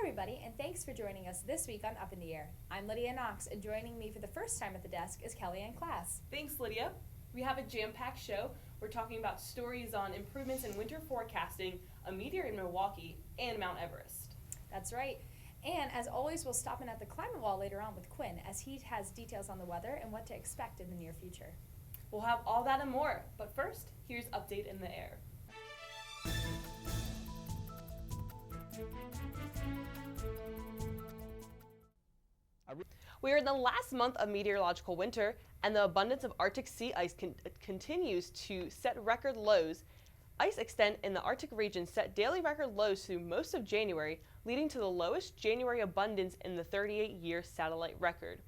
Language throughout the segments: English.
everybody, and thanks for joining us this week on Up in the Air. I'm Lydia Knox, and joining me for the first time at the desk is Kellyanne Class. Thanks, Lydia. We have a jam-packed show. We're talking about stories on improvements in winter forecasting, a meteor in Milwaukee, and Mount Everest. That's right. And as always, we'll stop in at the climate wall later on with Quinn, as he has details on the weather and what to expect in the near future. We'll have all that and more, but first, here's Update in the Air. We are in the last month of meteorological winter, and the abundance of Arctic sea ice continues to set record lows. Ice extent in the Arctic region set daily record lows through most of January, leading to the lowest January abundance in the 38-year satellite record.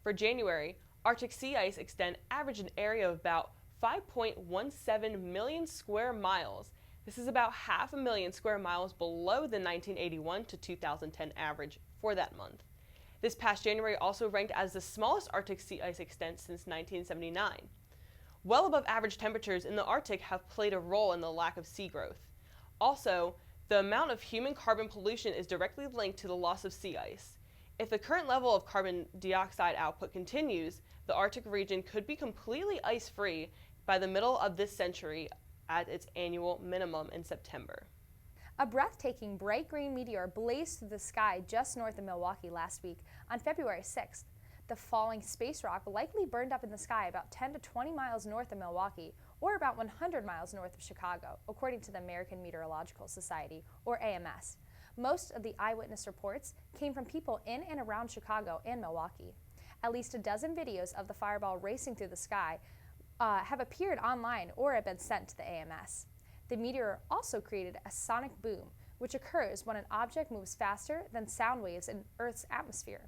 For January, Arctic sea ice extent averaged an area of about 5.17 million square miles. This is about 500,000 square miles below the 1981 to 2010 average for that month. This past January also ranked as the smallest Arctic sea ice extent since 1979. Well above average temperatures in the Arctic have played a role in the lack of sea growth. Also, the amount of human carbon pollution is directly linked to the loss of sea ice. If the current level of carbon dioxide output continues, the Arctic region could be completely ice-free by the middle of this century at its annual minimum in September. A breathtaking bright green meteor blazed through the sky just north of Milwaukee last week on February 6th. The falling space rock likely burned up in the sky about 10 to 20 miles north of Milwaukee, or about 100 miles north of Chicago, according to the American Meteorological Society, or AMS. Most of the eyewitness reports came from people in and around Chicago and Milwaukee. At least a dozen videos of the fireball racing through the sky have appeared online or have been sent to the AMS. The meteor also created a sonic boom, which occurs when an object moves faster than sound waves in Earth's atmosphere.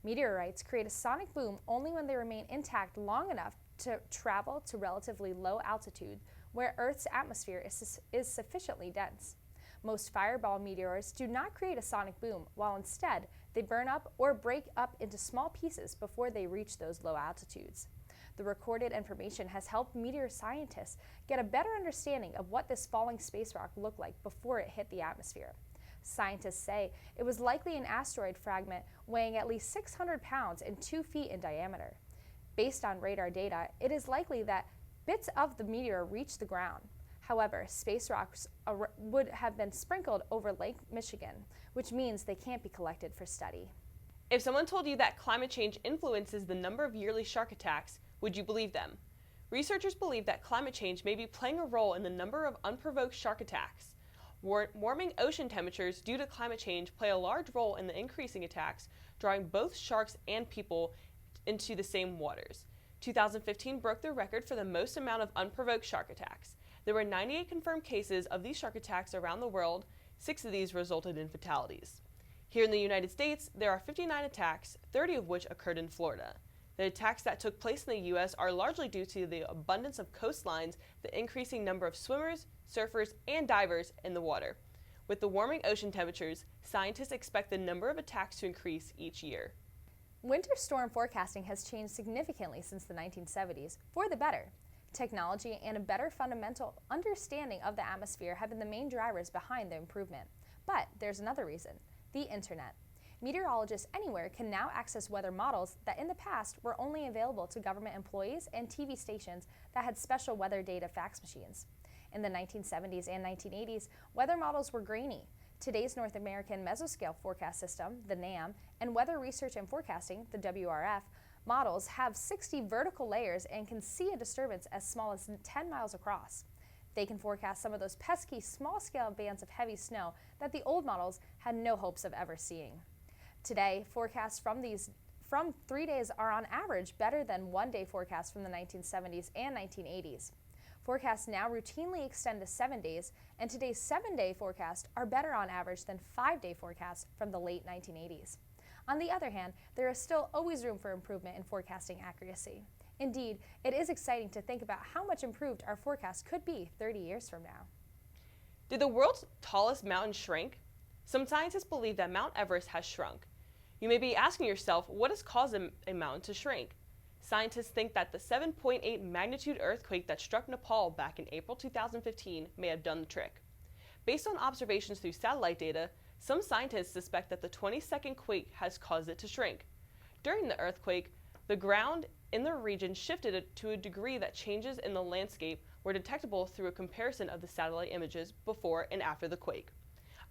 Meteorites create a sonic boom only when they remain intact long enough to travel to relatively low altitude, where Earth's atmosphere is sufficiently dense. Most fireball meteors do not create a sonic boom, while instead they burn up or break up into small pieces before they reach those low altitudes. The recorded information has helped meteor scientists get a better understanding of what this falling space rock looked like before it hit the atmosphere. Scientists say it was likely an asteroid fragment weighing at least 600 pounds and 2 feet in diameter. Based on radar data, it is likely that bits of the meteor reached the ground. However, space rocks would have been sprinkled over Lake Michigan, which means they can't be collected for study. If someone told you that climate change influences the number of yearly shark attacks, would you believe them? Researchers believe that climate change may be playing a role in the number of unprovoked shark attacks. Warming ocean temperatures due to climate change play a large role in the increasing attacks, drawing both sharks and people into the same waters. 2015 broke the record for the most amount of unprovoked shark attacks. There were 98 confirmed cases of these shark attacks around the world. 6 of these resulted in fatalities. Here in the United States, there are 59 attacks, 30 of which occurred in Florida. The attacks that took place in the U.S. are largely due to the abundance of coastlines, the increasing number of swimmers, surfers, and divers in the water. With the warming ocean temperatures, scientists expect the number of attacks to increase each year. Winter storm forecasting has changed significantly since the 1970s, for the better. Technology and a better fundamental understanding of the atmosphere have been the main drivers behind the improvement. But there's another reason: the internet. Meteorologists anywhere can now access weather models that in the past were only available to government employees and TV stations that had special weather data fax machines. In the 1970s and 1980s, weather models were grainy. Today's North American Mesoscale Forecast System, the NAM, and Weather Research and Forecasting, the WRF, models have 60 vertical layers and can see a disturbance as small as 10 miles across. They can forecast some of those pesky small-scale bands of heavy snow that the old models had no hopes of ever seeing. Today, forecasts from 3 days are on average better than one-day forecasts from the 1970s and 1980s. Forecasts now routinely extend to 7 days, and today's 7-day forecasts are better on average than 5-day forecasts from the late 1980s. On the other hand, there is still always room for improvement in forecasting accuracy. Indeed, it is exciting to think about how much improved our forecast could be 30 years from now. Did the world's tallest mountain shrink? Some scientists believe that Mount Everest has shrunk. You may be asking yourself, what has caused a mountain to shrink? Scientists think that the 7.8 magnitude earthquake that struck Nepal back in April 2015 may have done the trick. Based on observations through satellite data, Some scientists suspect that the 20-second quake has caused it to shrink. During the earthquake, the ground in the region shifted to a degree that changes in the landscape were detectable through a comparison of the satellite images before and after the quake.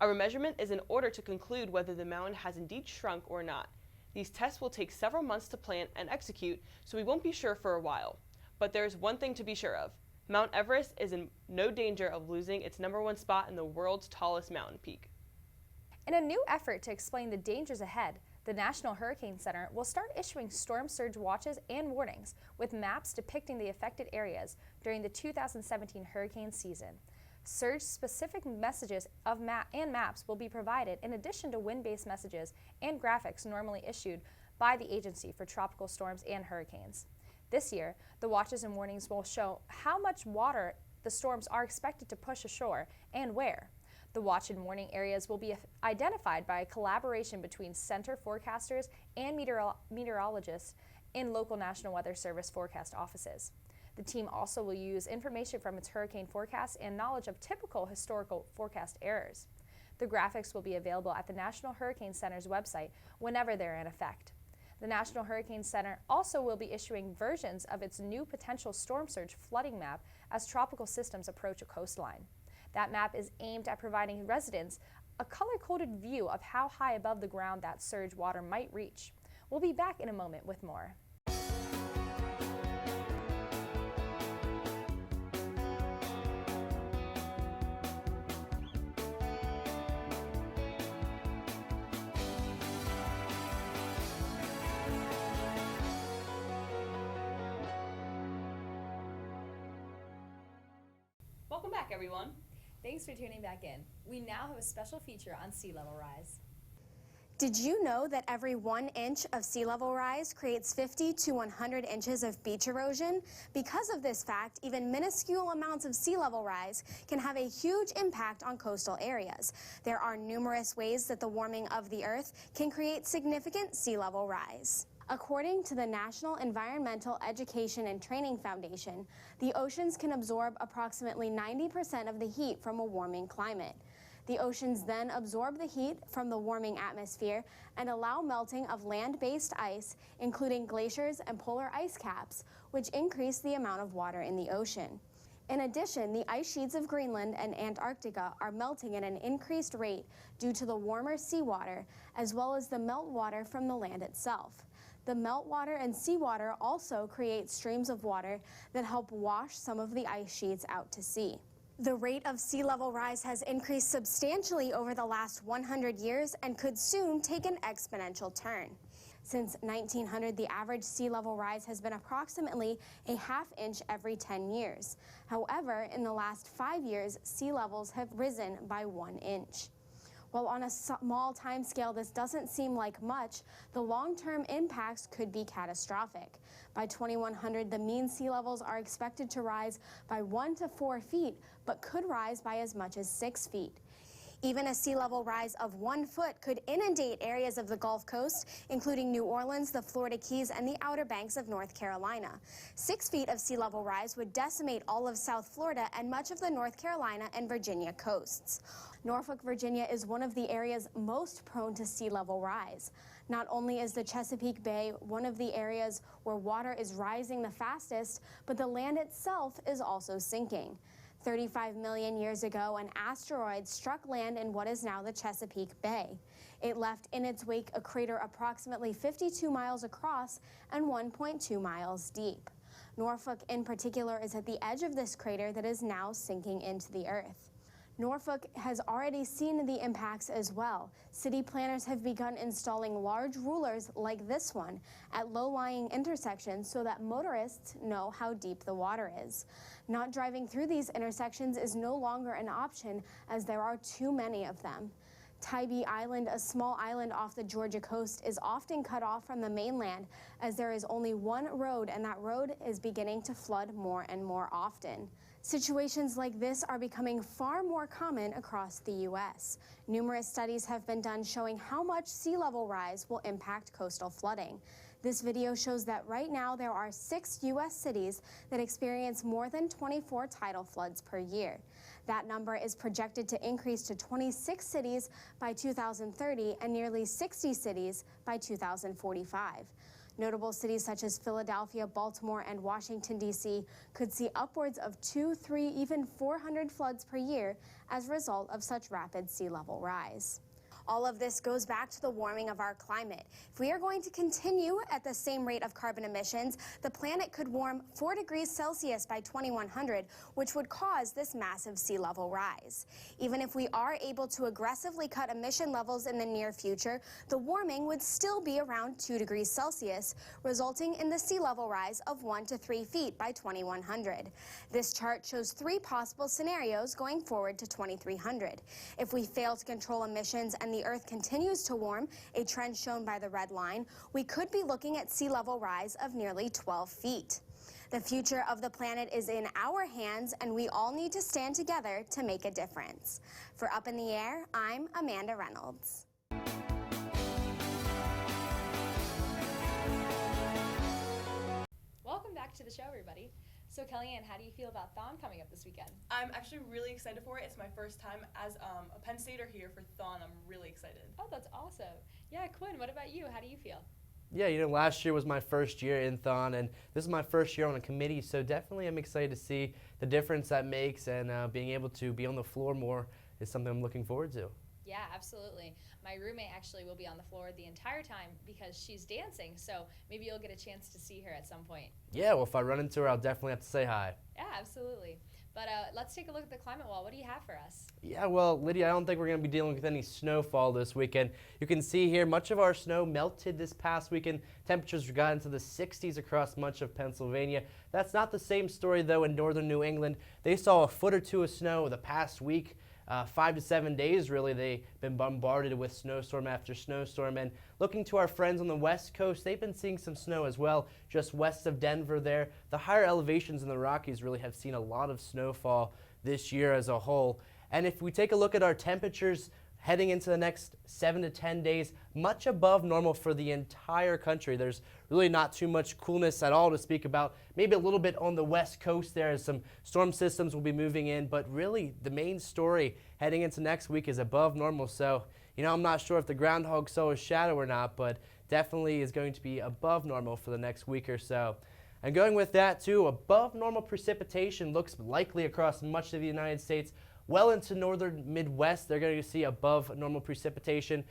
Our measurement is in order to conclude whether the mountain has indeed shrunk or not. These tests will take several months to plan and execute, so we won't be sure for a while. But there is one thing to be sure of. Mount Everest is in no danger of losing its #1 spot in the world's tallest mountain peak. In a new effort to explain the dangers ahead, the National Hurricane Center will start issuing storm surge watches and warnings with maps depicting the affected areas during the 2017 hurricane season. Surge-specific messages and maps will be provided in addition to wind-based messages and graphics normally issued by the Agency for Tropical Storms and Hurricanes. This year, the watches and warnings will show how much water the storms are expected to push ashore and where. The watch and warning areas will be identified by a collaboration between center forecasters and meteorologists in local National Weather Service forecast offices. The team also will use information from its hurricane forecasts and knowledge of typical historical forecast errors. The graphics will be available at the National Hurricane Center's website whenever they're in effect. The National Hurricane Center also will be issuing versions of its new potential storm surge flooding map as tropical systems approach a coastline. That map is aimed at providing residents a color-coded view of how high above the ground that surge water might reach. We'll be back in a moment with more. Welcome back, everyone. Thanks for tuning back in. We now have a special feature on sea level rise. Did you know that every 1 inch of sea level rise creates 50 to 100 inches of beach erosion? Because of this fact, even minuscule amounts of sea level rise can have a huge impact on coastal areas. There are numerous ways that the warming of the earth can create significant sea level rise. According to the National Environmental Education and Training Foundation, the oceans can absorb approximately 90% of the heat from a warming climate. The oceans then absorb the heat from the warming atmosphere and allow melting of land-based ice, including glaciers and polar ice caps, which increase the amount of water in the ocean. In addition, the ice sheets of Greenland and Antarctica are melting at an increased rate due to the warmer seawater, as well as the meltwater from the land itself. The meltwater and seawater also create streams of water that help wash some of the ice sheets out to sea. The rate of sea level rise has increased substantially over the last 100 years and could soon take an exponential turn. Since 1900, the average sea level rise has been approximately a ½ inch every 10 years. However, in the last 5 years, sea levels have risen by 1 inch. While on a small time scale this doesn't seem like much, the long-term impacts could be catastrophic. By 2100, the mean sea levels are expected to rise by 1 to 4 feet, but could rise by as much as 6 feet. Even a sea level rise of 1 foot could inundate areas of the Gulf Coast, including New Orleans, the Florida Keys, and the Outer Banks of North Carolina. 6 feet of sea level rise would decimate all of South Florida and much of the North Carolina and Virginia coasts. Norfolk, Virginia is one of the areas most prone to sea level rise. Not only is the Chesapeake Bay one of the areas where water is rising the fastest, but the land itself is also sinking. 35 million years ago, an asteroid struck land in what is now the Chesapeake Bay. It left in its wake a crater approximately 52 miles across and 1.2 miles deep. Norfolk in particular is at the edge of this crater that is now sinking into the earth. Norfolk has already seen the impacts as well. City planners have begun installing large rulers like this one at low-lying intersections so that motorists know how deep the water is. Not driving through these intersections is no longer an option as there are too many of them. Tybee Island, a small island off the Georgia coast, is often cut off from the mainland as there is only one road, and that road is beginning to flood more and more often. Situations like this are becoming far more common across the U.S. Numerous studies have been done showing how much sea level rise will impact coastal flooding. This video shows that right now there are 6 U.S. cities that experience more than 24 tidal floods per year. That number is projected to increase to 26 cities by 2030 and nearly 60 cities by 2045. Notable cities such as Philadelphia, Baltimore, and Washington, D.C. could see upwards of 200, 300, even 400 floods per year as a result of such rapid sea level rise. All of this goes back to the warming of our climate. If we are going to continue at the same rate of carbon emissions, the planet could warm 4 degrees Celsius by 2100, which would cause this massive sea level rise. Even if we are able to aggressively cut emission levels in the near future, the warming would still be around 2 degrees Celsius, resulting in the sea level rise of 1 to 3 feet by 2100. This chart shows 3 possible scenarios going forward to 2300. If we fail to control emissions and the Earth continues to warm, a trend shown by the red line, we could be looking at sea level rise of nearly 12 feet. The future of the planet is in our hands, and we all need to stand together to make a difference. For Up in the Air, I'm Amanda Reynolds. Welcome back to the show, everybody. So Kellyanne, how do you feel about Thon coming up this weekend? I'm actually really excited for it. It's my first time as a Penn Stater here for Thon. I'm really excited. Oh, that's awesome. Yeah, Quinn, what about you? How do you feel? Yeah, last year was my first year in Thon, and this is my first year on a committee, so definitely I'm excited to see the difference that makes, and being able to be on the floor more is something I'm looking forward to. Yeah, absolutely. My roommate actually will be on the floor the entire time because she's dancing, so maybe you'll get a chance to see her at some point. Yeah, well, if I run into her, I'll definitely have to say hi. Yeah, absolutely. But let's take a look at the climate wall. What do you have for us? Yeah, well, Lydia, I don't think we're going to be dealing with any snowfall this weekend. You can see here much of our snow melted this past weekend. Temperatures got into the 60s across much of Pennsylvania. That's not the same story, though, in northern New England. They saw a foot or two of snow the past week. 5 to 7 days, really, they've been bombarded with snowstorm after snowstorm. And looking to our friends on the West Coast, they've been seeing some snow as well, just west of Denver there. The higher elevations in the Rockies really have seen a lot of snowfall this year as a whole. And if we take a look at our temperatures heading into the next 7 to 10 days, much above normal for the entire country. There's really not too much coolness at all to speak about. Maybe a little bit on the West Coast there as some storm systems will be moving in, but really the main story heading into next week is above normal. So, I'm not sure if the groundhog saw a shadow or not, but definitely is going to be above normal for the next week or so. And going with that too, above normal precipitation looks likely across much of the United States. Well into northern Midwest, they're going to see above normal precipitation.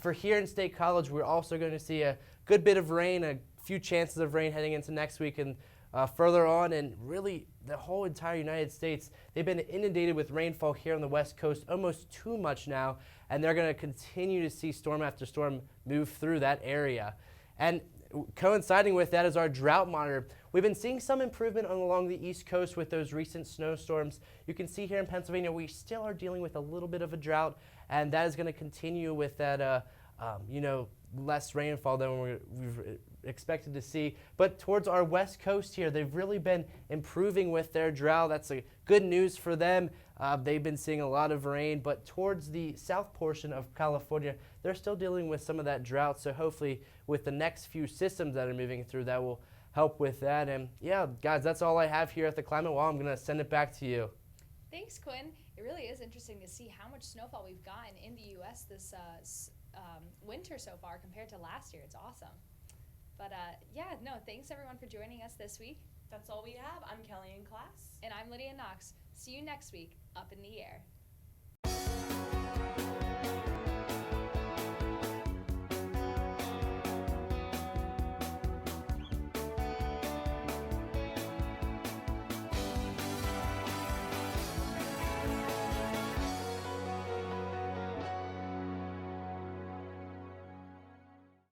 For here in State College, we're also going to see a good bit of rain, a few chances of rain heading into next week and further on. And really, the whole entire United States, they've been inundated with rainfall here on the West Coast, almost too much now. And they're going to continue to see storm after storm move through that area. And coinciding with that is our drought monitor. We've been seeing some improvement along the East Coast with those recent snowstorms. You can see here in Pennsylvania, we still are dealing with a little bit of a drought, and that is going to continue with that, less rainfall than we've expected to see. But towards our West Coast here, they've really been improving with their drought. That's a good news for them. They've been seeing a lot of rain, but towards the south portion of California, they're still dealing with some of that drought. So hopefully with the next few systems that are moving through, that will help with that. And yeah, guys, that's all I have here at the Climate Wall. I'm going to send it back to you. Thanks, Quinn. It really is interesting to see how much snowfall we've gotten in the U.S. this winter so far compared to last year. It's awesome. But thanks everyone for joining us this week. That's all we have. I'm Kellyanne Class. And I'm Lydia Knox. See you next week, Up in the Air.